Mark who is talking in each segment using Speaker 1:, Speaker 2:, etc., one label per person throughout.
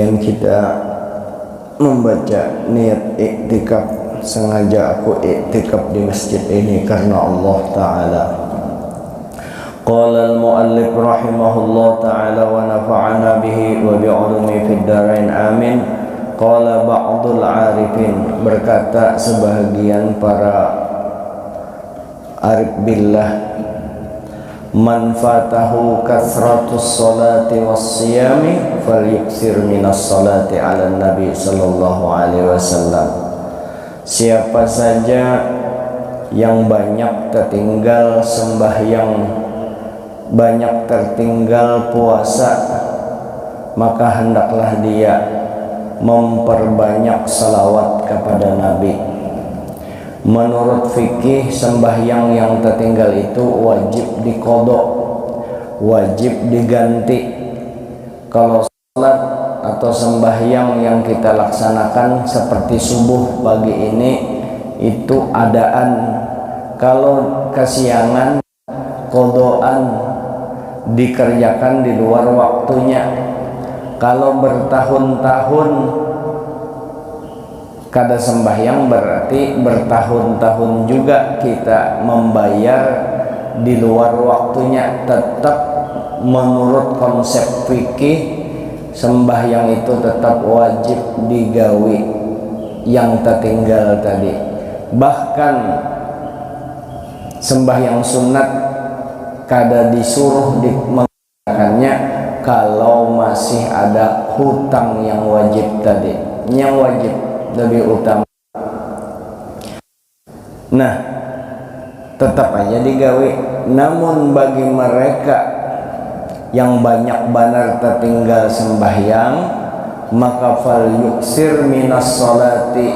Speaker 1: ingin kita membaca niat iktikaf. Sengaja aku iktikaf di masjid ini karena Allah Ta'ala. Qala al-muallif rahimahullah ta'ala wa nafa'ana bihi wa bi'ulumi fid darain amin. Qala ba'dul arifin, berkata sebahagian para arif billah, man fatahu kasratus salati was siyami falyuksir minas salati ala nabi sallallahu alaihi wasallam. Siapa saja yang banyak tertinggal sembahyang, banyak tertinggal puasa, maka hendaklah dia memperbanyak salawat kepada Nabi. Menurut fikih, sembahyang yang tertinggal itu wajib diqodho, wajib diganti. Kalau salat atau sembahyang yang kita laksanakan seperti subuh pagi ini itu adaan. Kalau kesiangan, qodhoan dikerjakan di luar waktunya. Kalau bertahun-tahun kada sembahyang, berarti bertahun-tahun juga kita membayar di luar waktunya. Tetap menurut konsep fikih, sembahyang itu tetap wajib digawi yang tertinggal tadi. Bahkan sembahyang sunat kada disuruh mengerjakannya kalau masih ada hutang yang wajib tadi. Yang wajib lebih utama. Nah, tetap aja digawe. Namun bagi mereka yang banyak benar tertinggal sembahyang, maka fal yuksir minas salati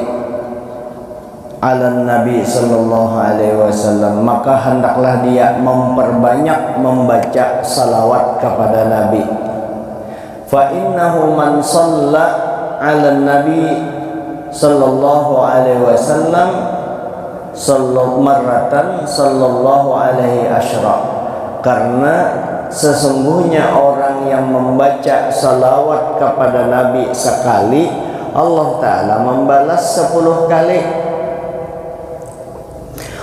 Speaker 1: ala nabi sallallahu alaihi wasallam, maka hendaklah dia memperbanyak membaca salawat kepada Nabi. Fa innahu man shalla ala nabi sallallahu alaihi wasallam marratan sallallahu alaihi asyra, karena sesungguhnya orang yang membaca salawat kepada Nabi sekali, Allah Ta'ala membalas 10 kali.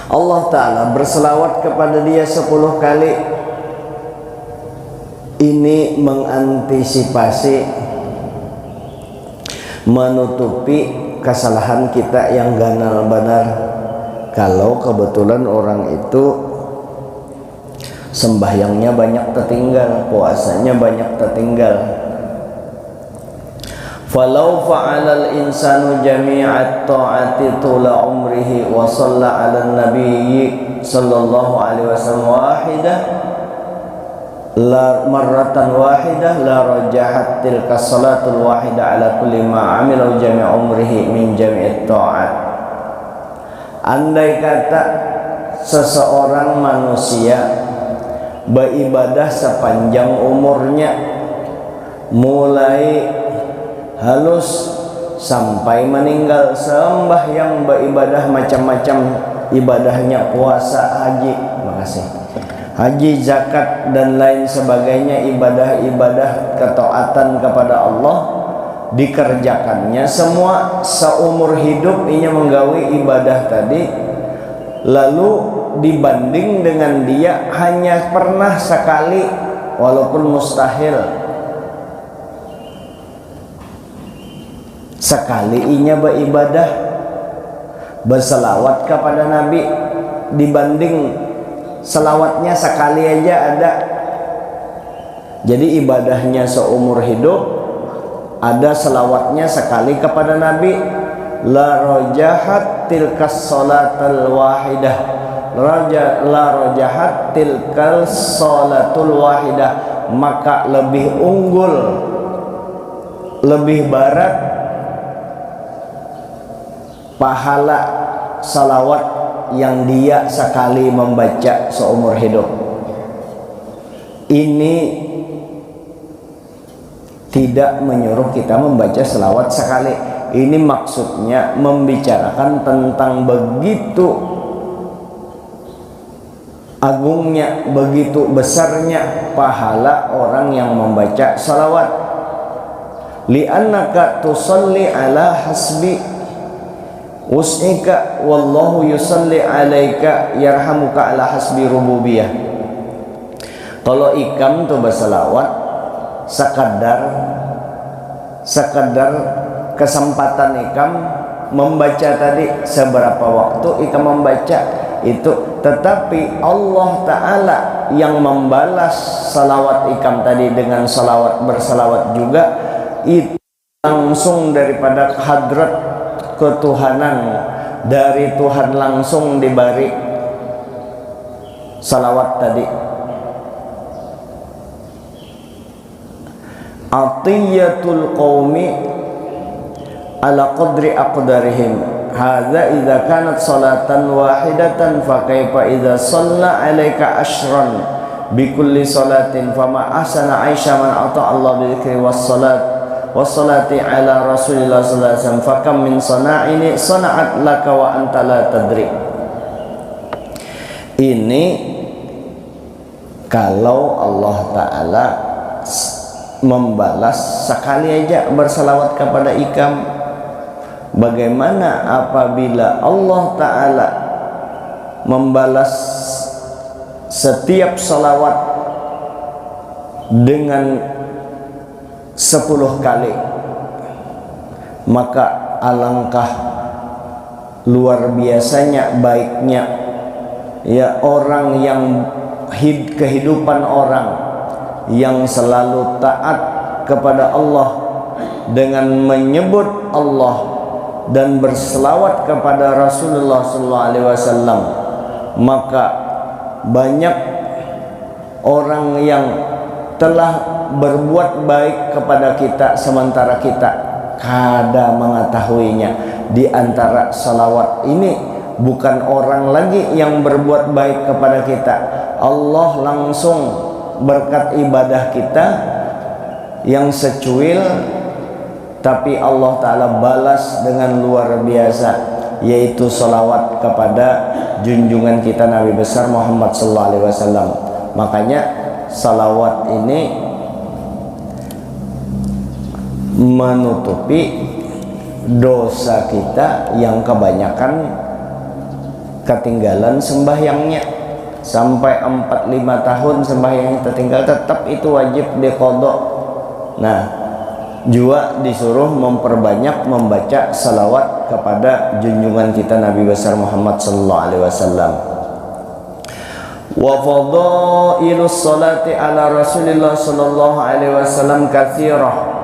Speaker 1: Allah Ta'ala berselawat kepada dia 10 kali. Ini mengantisipasi, menutupi kesalahan kita yang ganal benar. Kalau kebetulan orang itu sembahyangnya banyak tertinggal, puasanya banyak tertinggal. Falau fa'alal insanu jami'at ta'ati tula umrihi wa shalla 'ala nabiyyi sallallahu alaihi wasallam wahidah la marratan wahidah la rajahat tilka salatul wahidah ala kulli ma 'amila jami' umrihi min jami'it ta'at. Andai kata seseorang manusia beribadah sepanjang umurnya, mulai halus sampai meninggal, sembahyang beribadah macam-macam ibadahnya, puasa, haji, makasih, haji, zakat dan lain sebagainya, ibadah-ibadah ketaatan kepada Allah dikerjakannya semua seumur hidup. Ia menggawi ibadah tadi, lalu dibanding dengan dia hanya pernah sekali, walaupun mustahil sekali inya beribadah berselawat kepada Nabi, dibanding selawatnya sekali aja ada. Jadi ibadahnya seumur hidup, ada selawatnya sekali kepada Nabi. La rojahat tilkas salatul wahidah, la rojahat tilkal salatul wahidah, maka lebih unggul, lebih barat pahala salawat yang dia sekali membaca seumur hidup. Ini tidak menyuruh kita membaca selawat sekali. Ini maksudnya membicarakan tentang begitu agungnya, begitu besarnya pahala orang yang membaca salawat. li'annaka tusalli ala hasbi us'ika wallahu yusalli alaika yarhamuka ala hasbi rububiyah. Kalau ikam tuh berselawat sekadar kesempatan ikam membaca tadi, seberapa waktu ikam membaca itu, tetapi Allah Ta'ala yang membalas salawat ikam tadi dengan bersalawat juga, itu langsung daripada hadrat ketuhanan, dari Tuhan langsung diberi salawat tadi. Atiyatul qaumi ala qadri aqdarihim, hadza idza kanat salatan wahidatan fa kaifa idza shalla alaika ashran bi kulli salatin fama ahsana aisha man ata Allah bi dzikri was salati ala Rasulillah sallallahu alaihi wasallam fa kam min sana'ini sana'at laka wa anta la tadri. Ini kalau Allah Ta'ala membalas sekali aja bersalawat kepada ikam, bagaimana apabila Allah Ta'ala membalas setiap salawat dengan 10 kali, maka alangkah luar biasanya baiknya ya orang yang kehidupan orang yang selalu taat kepada Allah dengan menyebut Allah dan berselawat kepada Rasulullah SAW, maka banyak orang yang telah berbuat baik kepada kita sementara kita kada mengetahuinya. Di antara salawat ini bukan orang lagi yang berbuat baik kepada kita, Allah langsung berkat ibadah kita yang secuil, tapi Allah Ta'ala balas dengan luar biasa, yaitu salawat kepada junjungan kita Nabi besar Muhammad SAW. Makanya salawat ini menutupi dosa kita yang kebanyakan ketinggalan sembahyangnya. Sampai 4-5 tahun sembahyangnya tertinggal, tetap itu wajib diqadha. Nah, juga disuruh memperbanyak membaca salawat kepada junjungan kita Nabi besar Muhammad sallallahu alaihi wasallam. Wa fadailus salati ala Rasulillah sallallahu alaihi wasallam katsirah.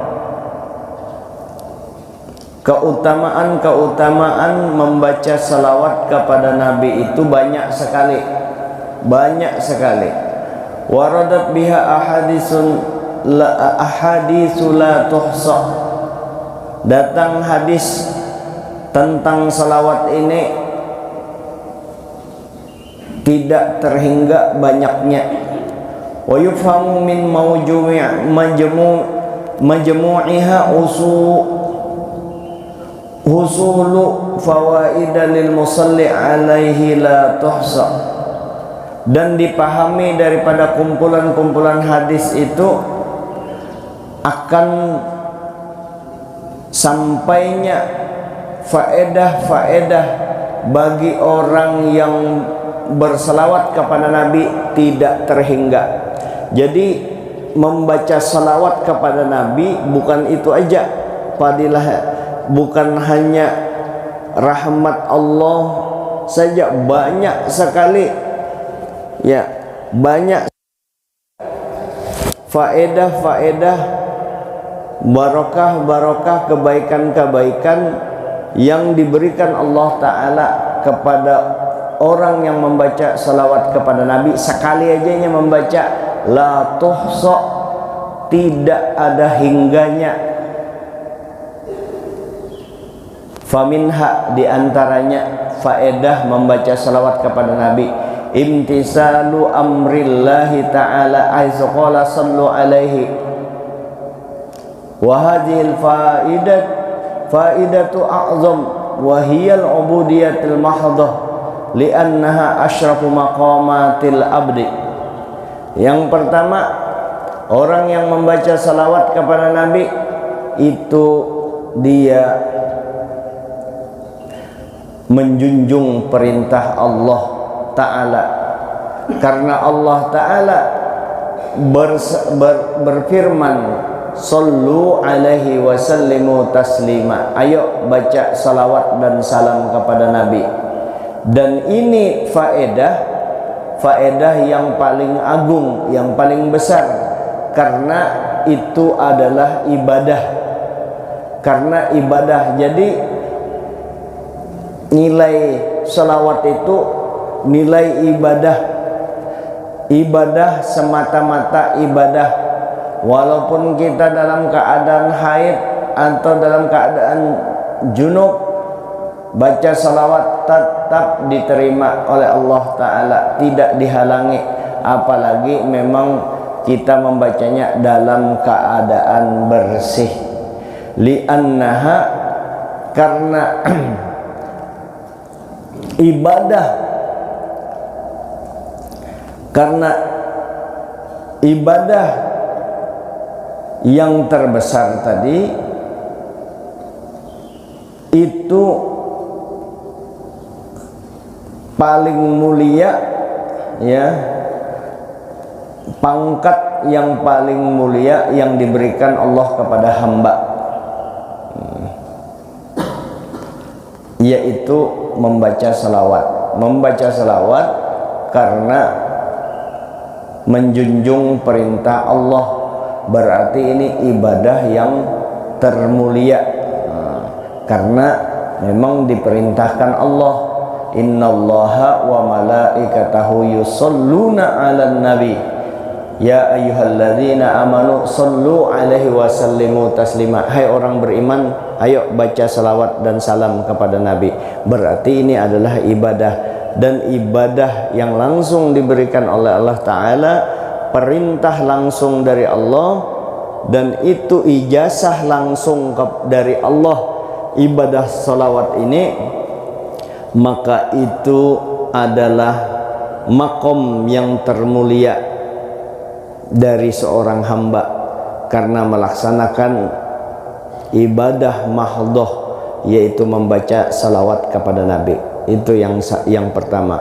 Speaker 1: Keutamaan membaca salawat kepada Nabi itu banyak sekali. Waradat biha ahaditsun la tuhsa. Datang hadis tentang salawat ini tidak terhingga banyaknya. Wa yufhamu min majmu'iha husulu fawaida lil musalli alaihi la tuhsa. Dan dipahami daripada kumpulan-kumpulan hadis itu akan sampainya faedah-faedah bagi orang yang berselawat kepada Nabi tidak terhingga. Jadi membaca salawat kepada Nabi bukan itu aja fadilah, bukan hanya rahmat Allah saja, banyak sekali ya, banyak faedah-faedah, barokah-barokah, kebaikan-kebaikan yang diberikan Allah Ta'ala kepada orang yang membaca salawat kepada Nabi. Sekali aja membaca la tuhsa, tidak ada hingganya. Faminha, diantaranya faedah membaca salawat kepada Nabi, imtisalu amrillahi ta'ala aizu qala sallu alaihi. Wa hadhil faidatu a'zam wa hiya al-ubudiyatul mahdhah li'annaha asyrafu maqamatil abdi. Yang pertama, orang yang membaca salawat kepada Nabi itu dia menjunjung perintah Allah Ta'ala, karena Allah Ta'ala berfirman, sallu alaihi wasallimu taslima, ayo baca salawat dan salam kepada Nabi. Dan ini faedah yang paling agung, yang paling besar, karena itu adalah ibadah. Karena ibadah, jadi nilai salawat itu nilai ibadah. Ibadah semata-mata ibadah. Walaupun kita dalam keadaan haid atau dalam keadaan junub, baca salawat tetap diterima oleh Allah Ta'ala, tidak dihalangi. Apalagi memang kita membacanya dalam keadaan bersih. Li'annaha, karena ibadah, karena ibadah yang terbesar tadi itu paling mulia, ya, pangkat yang paling mulia yang diberikan Allah kepada hamba, yaitu membaca salawat. Membaca salawat karena menjunjung perintah Allah, berarti ini ibadah yang termulia. Karena memang diperintahkan Allah, innallaha wa malaikatahu yusholluna 'alan nabi ya ayyuhalladzina amanu shollu alaihi wasallimu taslima. Hai orang beriman, ayo baca salawat dan salam kepada Nabi. Berarti ini adalah ibadah, dan ibadah yang langsung diberikan oleh Allah Ta'ala, perintah langsung dari Allah, dan itu ijazah langsung dari Allah, ibadah salawat ini. Maka itu adalah makom yang termulia dari seorang hamba, karena melaksanakan ibadah mahdhah, yaitu membaca salawat kepada Nabi. Itu yang pertama.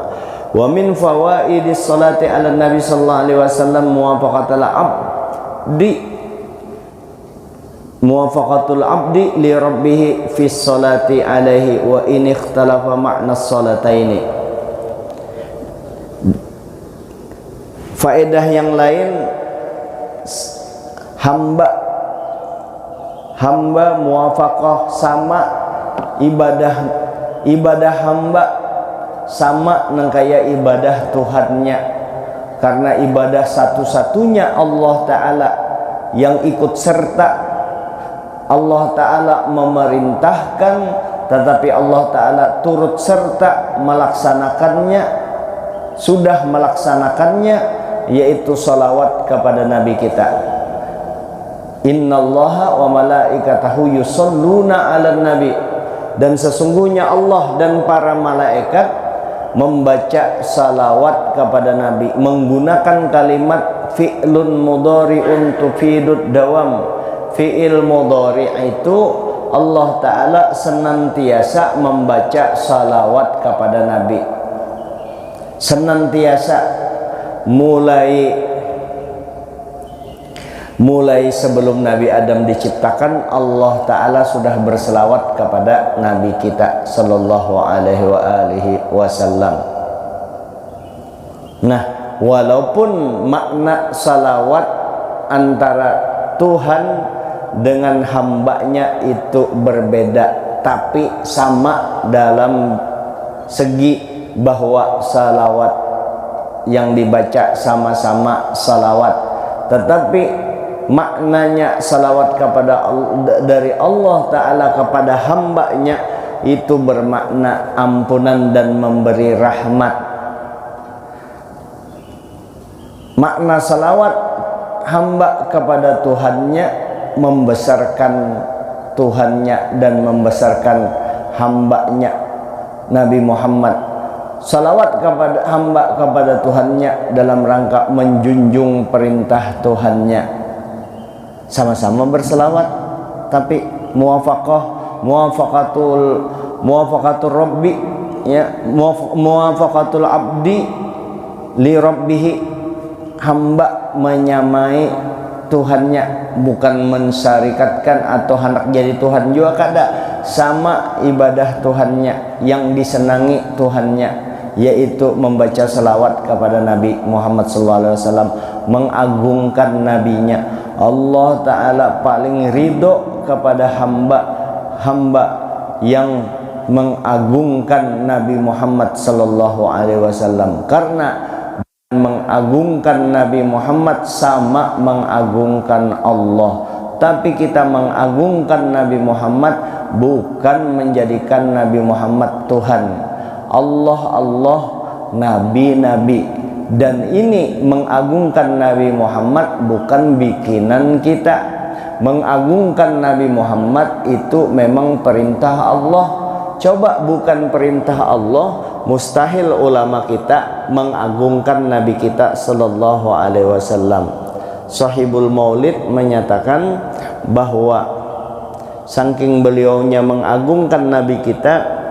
Speaker 1: Wa min fawaidis salati ala Nabi sallallahu alaihi wasallam muwafaqatul abdi li rabbih fi salati alaihi wa in ikhtalafa ma'na salataini. Faedah yang lain, hamba muwafaqah, sama ibadah hamba sama nengkaya ibadah Tuhannya, karena ibadah satu-satunya Allah Ta'ala yang ikut serta. Allah Ta'ala memerintahkan, tetapi Allah Ta'ala turut serta melaksanakannya, sudah melaksanakannya, yaitu salawat kepada Nabi kita. Innallaha wa malaikatahu yusholluna 'alan nabi, dan sesungguhnya Allah dan para malaikat membaca salawat kepada Nabi, menggunakan kalimat fi'lun mudhari'un tufidud dawam. Fi'il mudhari' itu Allah Ta'ala senantiasa membaca salawat kepada Nabi, senantiasa, mulai sebelum Nabi Adam diciptakan, Allah Ta'ala sudah berselawat kepada Nabi kita sallallahu alaihi wasallam. Nah, walaupun makna salawat antara Tuhan dengan hambanya itu berbeda, tapi sama dalam segi bahwa salawat yang dibaca sama-sama salawat, tetapi maknanya salawat dari Allah Ta'ala kepada hambanya itu bermakna ampunan dan memberi rahmat. Makna salawat hamba kepada Tuhannya membesarkan Tuhannya dan membesarkan hambanya Nabi Muhammad. Salawat kepada hamba kepada Tuhannya dalam rangka menjunjung perintah Tuhannya. Sama-sama berselawat, tapi muwafaqatul rabbi, ya, muwafaqatul abdi li rabbih, hamba menyamai Tuhannya, bukan mensyarikatkan atau hendak jadi Tuhan juga kada, sama ibadah Tuhannya yang disenangi Tuhannya, yaitu membaca selawat kepada Nabi Muhammad SAW, mengagungkan nabinya. Allah Ta'ala paling ridho kepada hamba yang mengagungkan Nabi Muhammad SAW, karena mengagungkan Nabi Muhammad sama mengagungkan Allah. Tapi kita mengagungkan Nabi Muhammad bukan menjadikan Nabi Muhammad Tuhan. Allah, nabi. Dan ini mengagungkan Nabi Muhammad bukan bikinan kita. Mengagungkan Nabi Muhammad itu memang perintah Allah. Coba bukan perintah Allah, mustahil ulama kita mengagungkan Nabi kita sallallahu alaihi wasallam. Sahibul Maulid menyatakan bahwa saking beliaunya mengagungkan Nabi kita,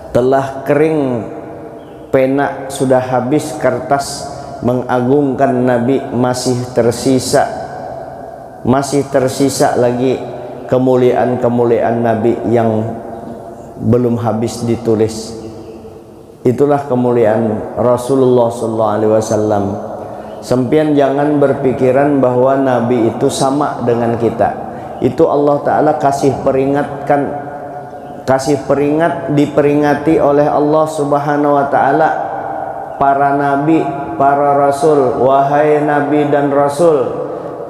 Speaker 1: telah kering pena, sudah habis kertas mengagungkan Nabi, masih tersisa lagi kemuliaan Nabi yang belum habis ditulis. Itulah kemuliaan Rasulullah SAW. Sempian jangan berpikiran bahwa Nabi itu sama dengan kita. Itu Allah Ta'ala kasih peringat, diperingati oleh Allah Subhanahu Wa Ta'ala para nabi, para rasul. Wahai nabi dan rasul,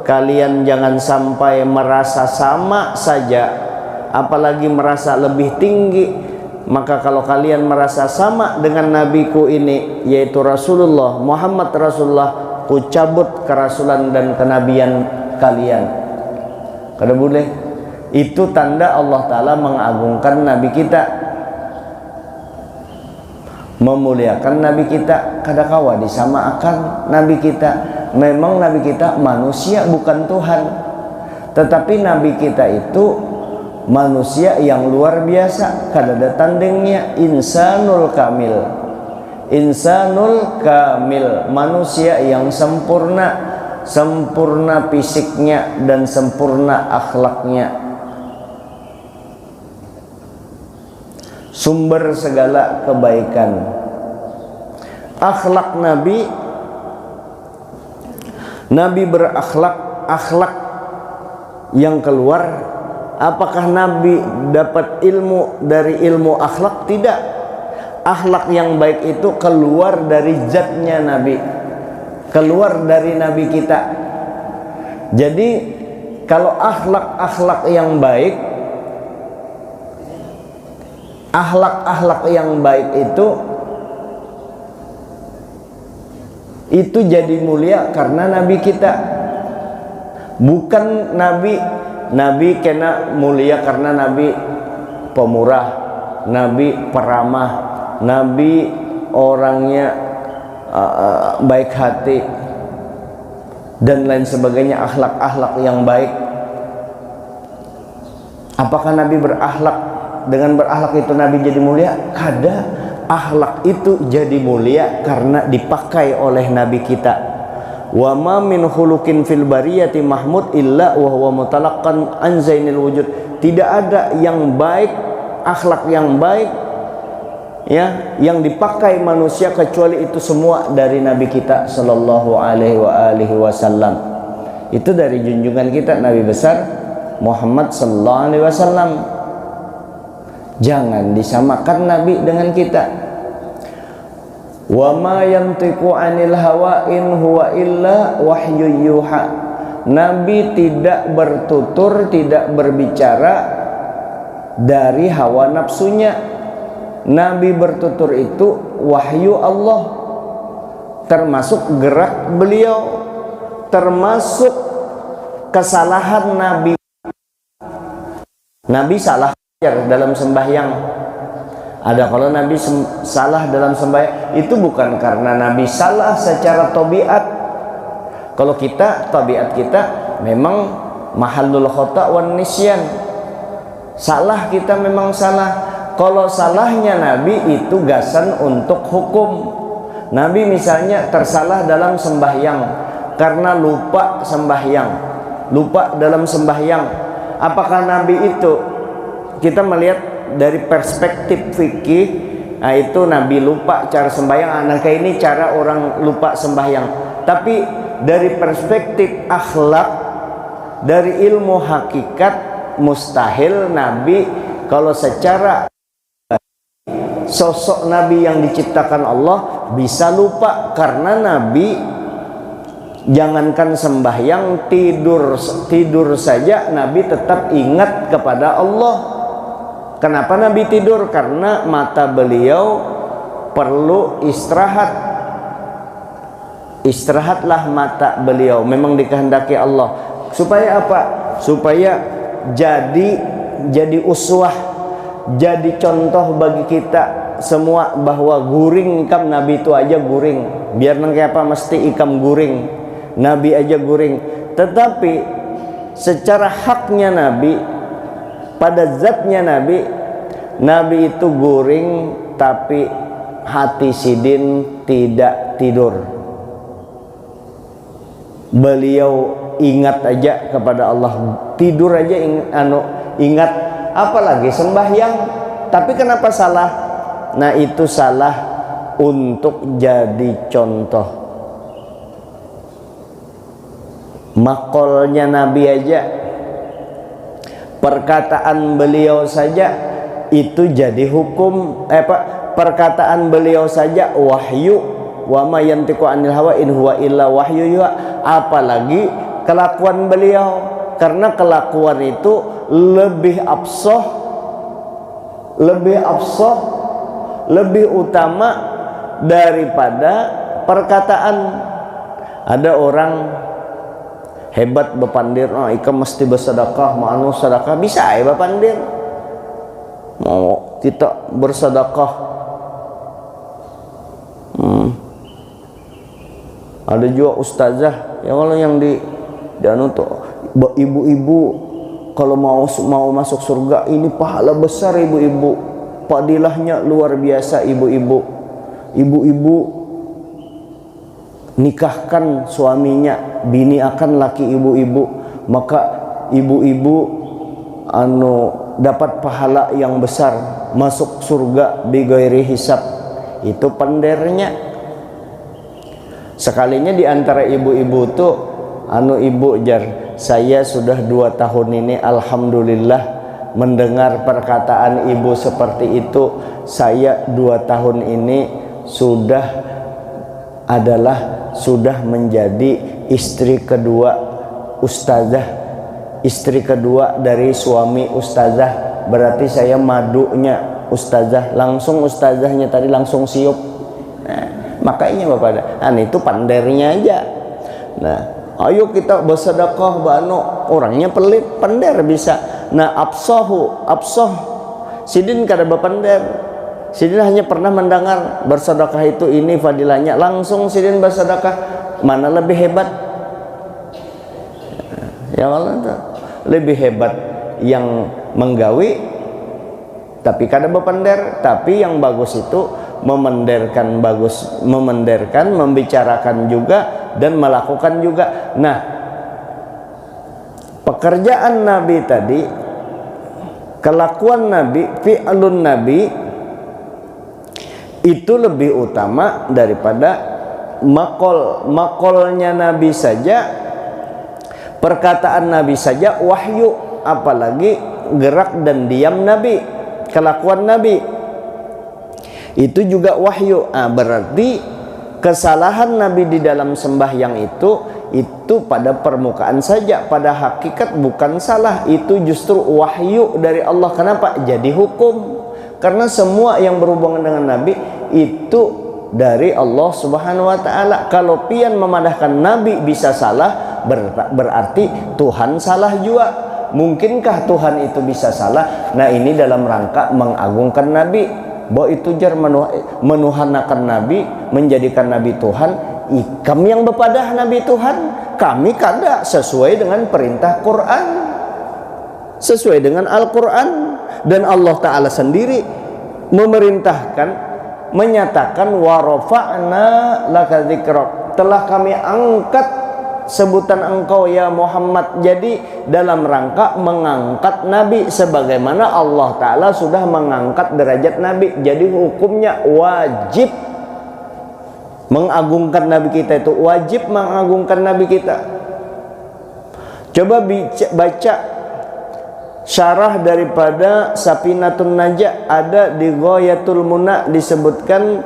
Speaker 1: kalian jangan sampai merasa sama saja, apalagi merasa lebih tinggi. Maka kalau kalian merasa sama dengan nabiku ini, yaitu Rasulullah Muhammad Rasulullah, ku cabut kerasulan dan kenabian kalian. Kada boleh. Itu tanda Allah Ta'ala mengagungkan Nabi kita, memuliakan Nabi kita. Kada kawa disamakan Nabi kita. Memang Nabi kita manusia, bukan Tuhan. Tetapi Nabi kita itu manusia yang luar biasa, kada ada tandingnya. Insanul kamil, manusia yang sempurna fisiknya dan sempurna akhlaknya, sumber segala kebaikan. Akhlak Nabi berakhlak yang keluar. Apakah Nabi dapat ilmu dari ilmu akhlak? Tidak. Akhlak yang baik itu keluar dari zatnya Nabi, keluar dari Nabi kita. Jadi kalau akhlak yang baik, akhlak yang baik itu jadi mulia karena Nabi kita. Bukan Nabi kena mulia karena Nabi pemurah, Nabi peramah, Nabi orangnya baik hati dan lain sebagainya, akhlak yang baik. Apakah Nabi berakhlak, dengan berakhlak itu Nabi jadi mulia? Kada. Akhlak itu jadi mulia karena dipakai oleh Nabi kita. Wa ma min khuluqin fil bariyati mahmud illa wa huwa mutalaqqan an zainil wujud. Tidak ada yang baik, akhlak yang baik, ya, yang dipakai manusia kecuali itu semua dari Nabi kita sallallahu alaihi wasallam. Itu dari junjungan kita Nabi besar Muhammad sallallahu alaihi wasallam. Jangan disamakan Nabi dengan kita. Wa ma yantiqu 'anil hawa in huwa illa wahyu yuha. Nabi tidak bertutur, tidak berbicara dari hawa nafsunya. Nabi bertutur itu wahyu Allah, termasuk gerak beliau, termasuk kesalahan Nabi. Nabi salah dalam sembahyang. Ada kalau Nabi salah dalam sembahyang, itu bukan karena Nabi salah secara tabiat. Kalau kita, tabiat kita memang mahallul khata' wan nisyan. Salah kita memang salah. Kalau salahnya Nabi itu gasan untuk hukum. Nabi misalnya tersalah dalam sembahyang karena lupa sembahyang, lupa dalam sembahyang. Apakah Nabi itu, kita melihat dari perspektif fikih, nah itu Nabi lupa cara sembahyang, anak ini cara orang lupa sembahyang. Tapi dari perspektif akhlak, dari ilmu hakikat, mustahil Nabi kalau secara sosok Nabi yang diciptakan Allah bisa lupa. Karena Nabi jangankan sembahyang, tidur saja Nabi tetap ingat kepada Allah. Kenapa Nabi tidur? Karena mata beliau perlu istirahat. Istirahatlah mata beliau, memang dikehendaki Allah. Supaya apa? Supaya jadi uswah, jadi contoh bagi kita semua bahwa guring ikam Nabi itu aja guring. Biar nang kayak apa mesti ikam guring, Nabi aja guring. Tetapi secara haknya Nabi, pada zatnya Nabi, Nabi itu guring tapi hati sidin tidak tidur. Beliau ingat aja kepada Allah, tidur aja ingat, apalagi sembahyang. Tapi kenapa salah? Nah itu salah untuk jadi contoh. Makolnya Nabi aja, perkataan beliau saja itu jadi hukum. Perkataan beliau saja wahyu, wa ma yantiqu anil hawa in huwa illa wahyu yuha. Apalagi kelakuan beliau, karena kelakuan itu lebih absoh, lebih utama daripada perkataan. Ada orang hebat bepandir, ikam mesti bersedekah, ma'anu sedekah, bisa ya bepandir. Mau kita bersedekah. Ada juga ustazah ya, kalau yang di anu tuh ibu-ibu kalau mau masuk surga ini pahala besar ibu-ibu, fadilahnya luar biasa. Ibu-ibu nikahkan suaminya, bini akan laki ibu-ibu, maka ibu-ibu dapat pahala yang besar, masuk surga bighairi hisab. Itu pendernya. Sekalinya di antara ibu-ibu tuh ibu jar, saya sudah 2 tahun ini alhamdulillah mendengar perkataan ibu seperti itu. Saya 2 tahun ini sudah menjadi istri kedua ustazah, istri kedua dari suami ustazah. Berarti saya madunya ustazah, langsung ustazahnya tadi langsung siup. Makanya Bapak, itu pandernya aja. Nah, ayo kita bersedekah bano, orangnya pelit, pander bisa. Nah, absoh sidin kada berpander. Sidin hanya pernah mendengar bersedekah itu ini fadilahnya, langsung sidin bersedekah. Mana lebih hebat? Ya Allah, lebih hebat yang menggawi tapi kada berpander. Tapi yang bagus itu memenderkan, membicarakan juga dan melakukan juga. Nah, pekerjaan Nabi tadi, kelakuan Nabi, fi'lun Nabi itu lebih utama daripada makolnya Nabi saja, perkataan Nabi saja wahyu, apalagi gerak dan diam Nabi, kelakuan Nabi itu juga wahyu. Berarti kesalahan Nabi di dalam sembahyang itu pada permukaan saja, pada hakikat bukan salah, itu justru wahyu dari Allah. Kenapa? Jadi hukum. Karena semua yang berhubungan dengan Nabi itu dari Allah Subhanahu wa taala. Kalau pian memadahkan Nabi bisa salah, berarti Tuhan salah juga. Mungkinkah Tuhan itu bisa salah? Nah, ini dalam rangka mengagungkan Nabi. Bahwa itu jar menuhanakan Nabi, menjadikan Nabi Tuhan, ikam yang bepadah Nabi Tuhan, kami kada sesuai dengan perintah Quran, sesuai dengan Al-Quran. Dan Allah Ta'ala sendiri memerintahkan, menyatakan wa rafa'na laka dzikrak, telah kami angkat sebutan engkau ya Muhammad. Jadi dalam rangka mengangkat Nabi, sebagaimana Allah Ta'ala sudah mengangkat derajat Nabi. Jadi hukumnya wajib mengagungkan Nabi kita, itu wajib mengagungkan Nabi kita. Coba baca syarah daripada Safinatun Najah, ada di Ghayatul Muna disebutkan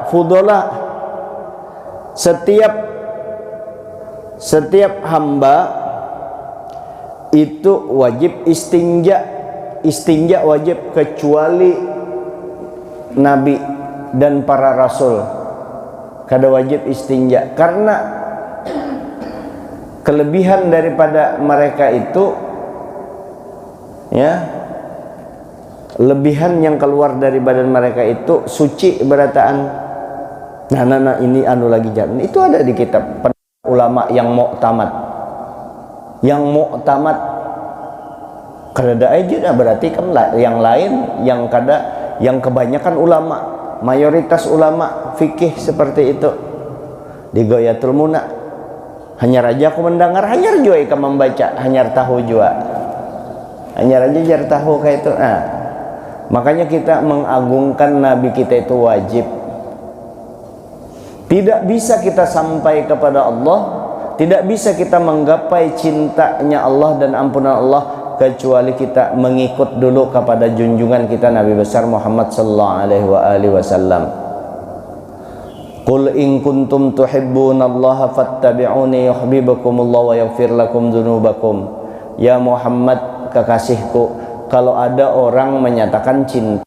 Speaker 1: fudola, setiap hamba itu wajib istinja wajib, kecuali Nabi dan para Rasul kada wajib istinja, karena kelebihan daripada mereka itu, ya, lebihan yang keluar dari badan mereka itu suci berataan. Nah, ini anu lagi jalan. Itu ada di kitab ulama yang muktamad. Yang muktamad kada aja, berarti kan yang lain yang kada, yang kebanyakan ulama, mayoritas ulama fikih seperti itu di Ghayatul Muna. Hanya raja aku mendengar, hanya jua ika membaca, hanya tahu jua, hanya raja jar tahu kayak itu. Nah, makanya kita mengagungkan Nabi kita itu wajib. Tidak bisa kita sampai kepada Allah, tidak bisa kita menggapai cintanya Allah dan ampunan Allah kecuali kita mengikut dulu kepada junjungan kita Nabi besar Muhammad sallallahu alaihi wasallam. Qul in kuntum tuhibbunallaha fattabi'uni yuhibbukumullah wa yaghfir lakum dzunubakum. Ya Muhammad, kekasihku, kalau ada orang menyatakan cinta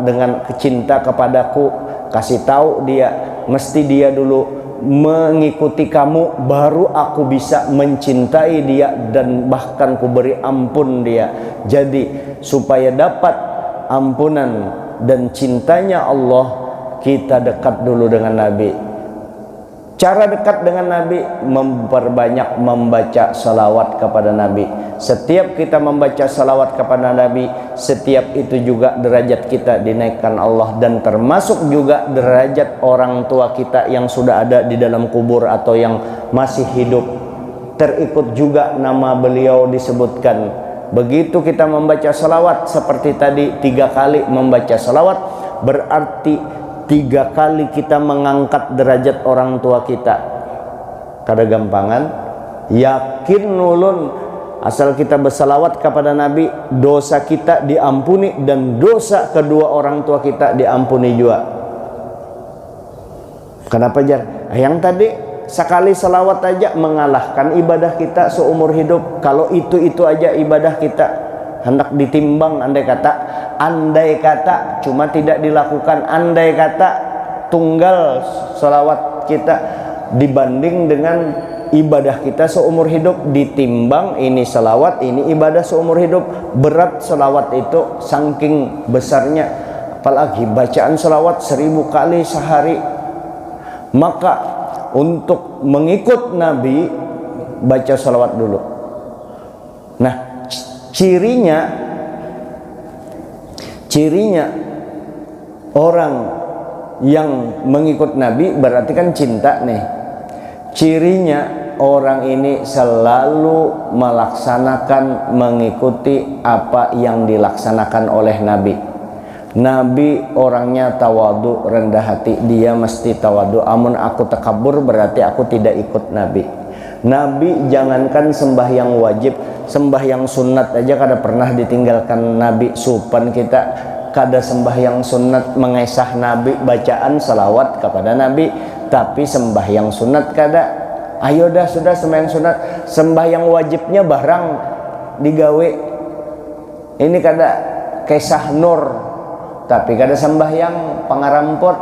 Speaker 1: dengan cinta kepadaku, kasih tahu dia, mesti dia dulu mengikuti kamu, baru aku bisa mencintai dia dan bahkan ku beri ampun dia. Jadi supaya dapat ampunan dan cintanya Allah, kita dekat dulu dengan Nabi. Cara dekat dengan Nabi, memperbanyak membaca salawat kepada Nabi. Setiap kita membaca salawat kepada Nabi, setiap itu juga derajat kita dinaikkan Allah, dan termasuk juga derajat orang tua kita yang sudah ada di dalam kubur atau yang masih hidup, terikut juga nama beliau disebutkan. Begitu kita membaca salawat seperti tadi 3 kali membaca salawat, berarti 3 kali kita mengangkat derajat orang tua kita. Kada gampangan, yakin nulun. Asal kita bersalawat kepada Nabi, dosa kita diampuni dan dosa kedua orang tua kita diampuni juga. Kenapa jar? Yang tadi sekali salawat aja mengalahkan ibadah kita seumur hidup. Kalau itu aja ibadah kita, hendak ditimbang. Andai kata cuma tidak dilakukan, andai kata tunggal salawat kita dibanding dengan ibadah kita seumur hidup, ditimbang ini salawat, ini ibadah seumur hidup, berat salawat itu saking besarnya. Apalagi bacaan salawat 1000 kali sehari. Maka untuk mengikut Nabi, baca salawat dulu. Nah, cirinya orang yang mengikut Nabi berarti kan cinta nih. Cirinya orang ini selalu melaksanakan, mengikuti apa yang dilaksanakan oleh Nabi. Nabi orangnya tawadu, rendah hati, dia mesti tawadu. Amun aku takabur berarti aku tidak ikut Nabi. Nabi jangankan sembahyang wajib, sembahyang sunat aja kada pernah ditinggalkan Nabi. Supan kita kada sembahyang sunat mengesah Nabi, bacaan salawat kepada Nabi, tapi sembahyang sunat kada. Ayo dah sudah sembahyang sunat, sembahyang wajibnya barang digawe. Ini kada kesah nur, tapi kada sembahyang pangarampot.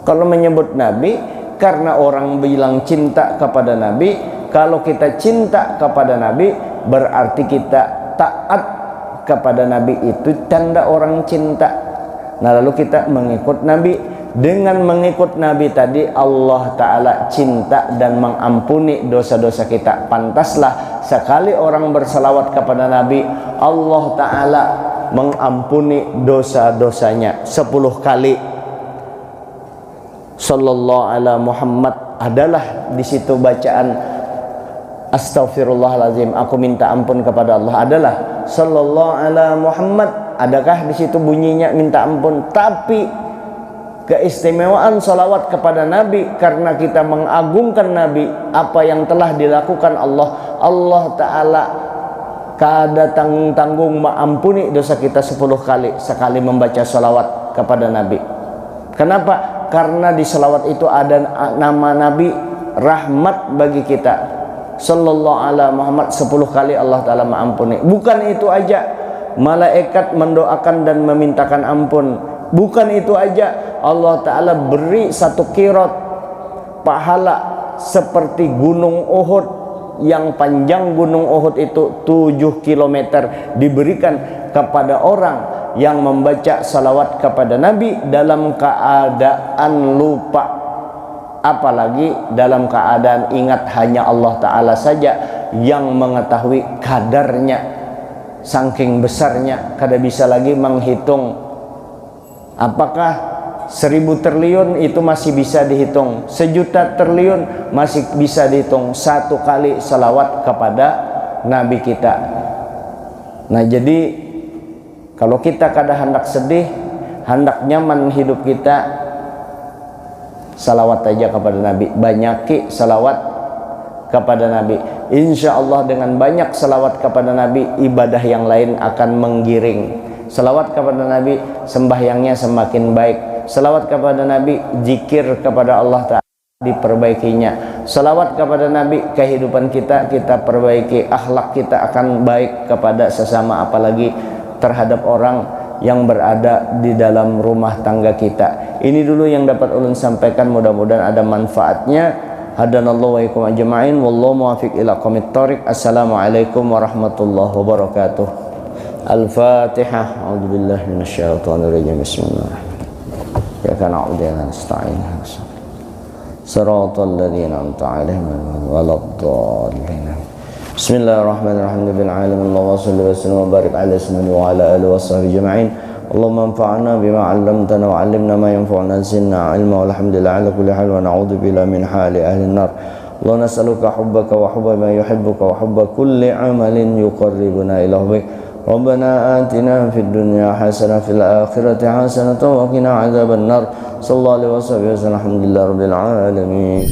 Speaker 1: Kalau menyebut Nabi, karena orang bilang cinta kepada Nabi. Kalau kita cinta kepada Nabi, berarti kita taat kepada Nabi. Itu tanda orang cinta. Nah lalu kita mengikut Nabi. Dengan mengikut Nabi tadi Allah Ta'ala cinta dan mengampuni dosa-dosa kita. Pantaslah sekali orang bersalawat kepada Nabi, Allah Ta'ala mengampuni dosa-dosanya 10 kali. Sallallahu ala Muhammad adalah di situ bacaan Astaghfirullahaladzim, aku minta ampun kepada Allah, adalah Sallallahu ala Muhammad. Adakah di situ bunyinya minta ampun? Tapi keistimewaan salawat kepada Nabi karena kita mengagungkan Nabi, apa yang telah dilakukan Allah Ta'ala kada tanggung-tanggung mengampuni dosa kita 10 kali sekali membaca salawat kepada Nabi. Kenapa? Karena di salawat itu ada nama Nabi, rahmat bagi kita. Sallallahu ala Muhammad 10 kali Allah Ta'ala mengampuni. Bukan itu aja, malaikat mendoakan dan memintakan ampun. Bukan itu aja, Allah Ta'ala beri 1 kirot pahala seperti gunung Uhud, yang panjang gunung Uhud itu 7 kilometer, diberikan kepada orang yang membaca salawat kepada Nabi dalam keadaan lupa, apalagi dalam keadaan ingat. Hanya Allah Ta'ala saja yang mengetahui kadarnya, saking besarnya kada bisa lagi menghitung. Apakah 1000 triliun itu masih bisa dihitung, 1.000.000 triliun masih bisa dihitung 1 kali salawat kepada Nabi kita. Nah jadi kalau kita kada hendak sedih, hendak nyaman hidup kita, salawat aja kepada Nabi, banyaki salawat kepada Nabi. Insya Allah dengan banyak salawat kepada Nabi, ibadah yang lain akan menggiring. Salawat kepada Nabi, sembahyangnya semakin baik. Salawat kepada Nabi, zikir kepada Allah Ta'ala diperbaikinya. Salawat kepada Nabi, kehidupan kita perbaiki. Akhlak kita akan baik kepada sesama, apalagi terhadap orang yang berada di dalam rumah tangga kita. Ini dulu yang dapat ulun sampaikan, mudah-mudahan ada manfaatnya. Hadanallahu wa ikum ajma'in, wallahu muwafiq ila aqwamit thoriq. Assalamualaikum warahmatullahi wabarakatuh. Al-Fatihah. A'udzubillahi minasyaitonir rajim. Bismillahirrahmanirrahim. Ya kana a'udzubillahi nasta'in. Shiratal ladzina an'amta 'alaihim ghairil waladdallin. Bismillahirrahmanirrahim. Rabbil alamin. Allahumma shalli wa sallim wa barik 'ala sayyidina wa 'ala alihi washabbihi ajma'in. Allahumma anfa'na bima 'allamtana wa 'allimna ma yanfa'una, zidna 'ilma, walhamdulillahi 'ala kulli hal, wa na'udzu billahi min hali ahli an-nar. Allahumma nas'aluka hubbaka wa hubba ma yuhibbuka wa hubba kulli 'amalin yuqarribuna ila hubbik. Rabbana atina fid dunya hasanah fil akhirati hasanah wa qina adzaban nar. Sallallahu alaihi wasallam. Alhamdulillahirabbil alamin.